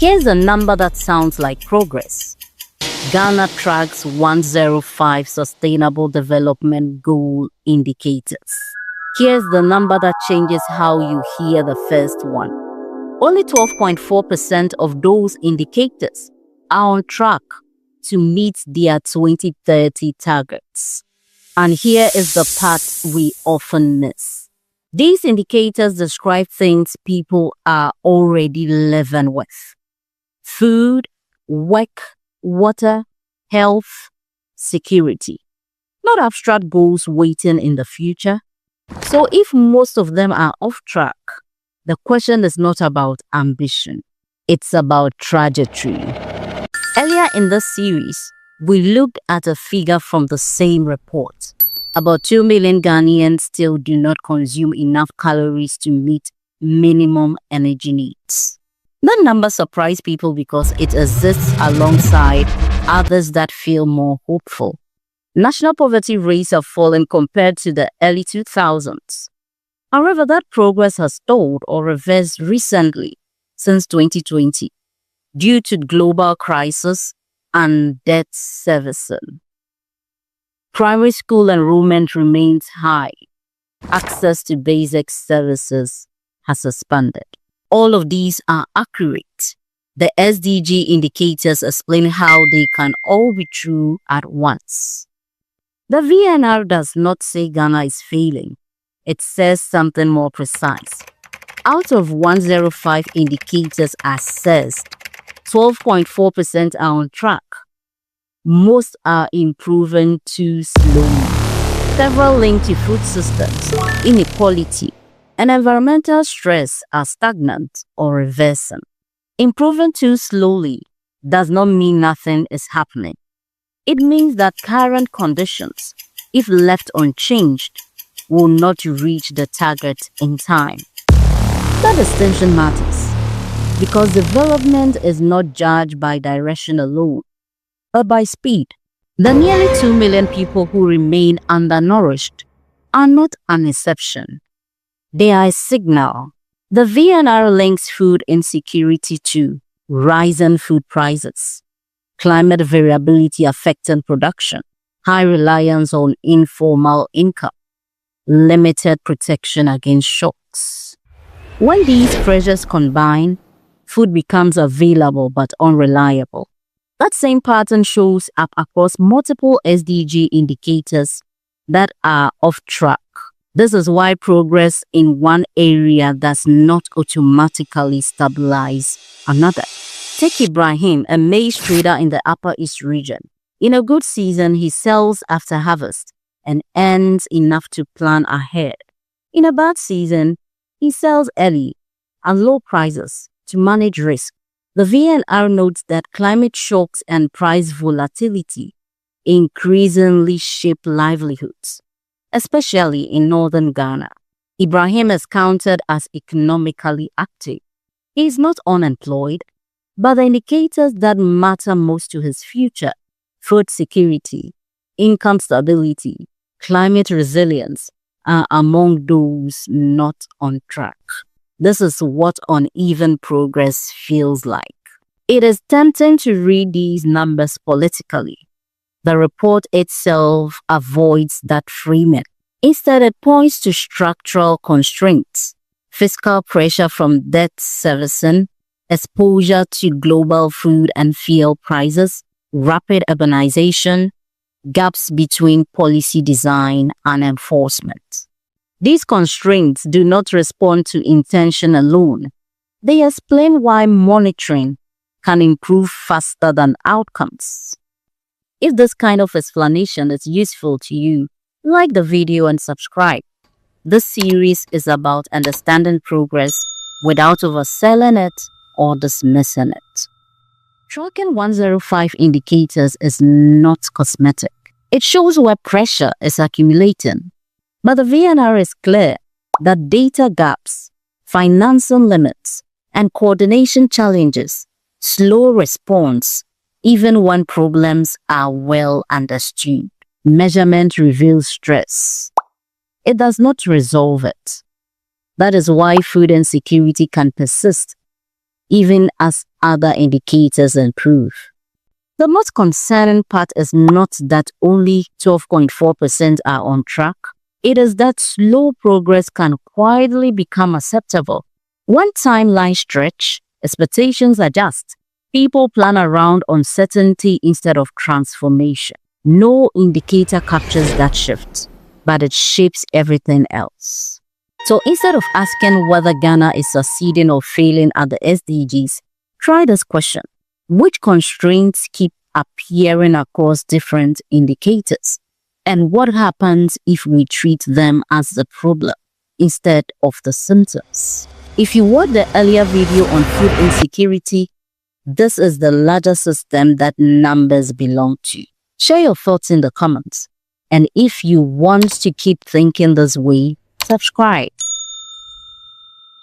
Here's a number that sounds like progress. Ghana tracks 105 Sustainable Development Goal indicators. Here's the number that changes how you hear the first one. Only 12.4% of those indicators are on track to meet their 2030 targets. And here is the part we often miss. These indicators describe things people are already living with: food, work, water, health, security. Not abstract goals waiting in the future. So if most of them are off track, the question is not about ambition. It's about trajectory. Earlier in this series, we looked at a figure from the same report. About 2 million Ghanaians still do not consume enough calories to meet minimum energy needs. That number surprised people because it exists alongside others that feel more hopeful. National poverty rates have fallen compared to the early 2000s. However, that progress has stalled or reversed recently since 2020 due to global crisis and debt servicing. Primary school enrollment remains high. Access to basic services has expanded. All of these are accurate. The SDG indicators explain how they can all be true at once. The VNR does not say Ghana is failing. It says something more precise. Out of 105 indicators assessed, 12.4% are on track. Most are improving too slowly. Several linked to food systems, inequality, and environmental stress are stagnant or reversing. Improving too slowly does not mean nothing is happening. It means that current conditions, if left unchanged, will not reach the target in time. That distinction matters because development is not judged by direction alone, but by speed. The nearly 2 million people who remain undernourished are not an exception. They are a signal. The VNR links food insecurity to rising food prices, climate variability affecting production, high reliance on informal income, limited protection against shocks. When these pressures combine, food becomes available but unreliable. That same pattern shows up across multiple SDG indicators that are off track. This is why progress in one area does not automatically stabilize another. Take Ibrahim, a maize trader in the Upper East region. In a good season, he sells after harvest and earns enough to plan ahead. In a bad season, he sells early at low prices to manage risk. The VNR notes that climate shocks and price volatility increasingly shape livelihoods, especially in northern Ghana. Ibrahim is counted as economically active. He is not unemployed, but the indicators that matter most to his future, food security, income stability, climate resilience, are among those not on track. This is what uneven progress feels like. It is tempting to read these numbers politically. The report itself avoids that framing. Instead, it points to structural constraints, fiscal pressure from debt servicing, exposure to global food and fuel prices, rapid urbanization, gaps between policy design and enforcement. These constraints do not respond to intention alone. They explain why monitoring can improve faster than outcomes. If this kind of explanation is useful to you, like the video and subscribe. This series is about understanding progress without overselling it or dismissing it. Tracking 105 indicators is not cosmetic. It shows where pressure is accumulating. But the VNR is clear that data gaps, financing limits, and coordination challenges slow response even when problems are well understood. Measurement reveals stress. It does not resolve it. That is why food insecurity can persist even as other indicators improve. The most concerning part is not that only 12.4% are on track. It is that slow progress can quietly become acceptable. When timelines stretch, expectations adjust. People plan around uncertainty instead of transformation. No indicator captures that shift, but it shapes everything else. So instead of asking whether Ghana is succeeding or failing at the SDGs, try this question. Which constraints keep appearing across different indicators? And what happens if we treat them as the problem instead of the symptoms? If you watched the earlier video on food insecurity, this is the larger system that numbers belong to. Share your thoughts in the comments. And if you want to keep thinking this way, subscribe.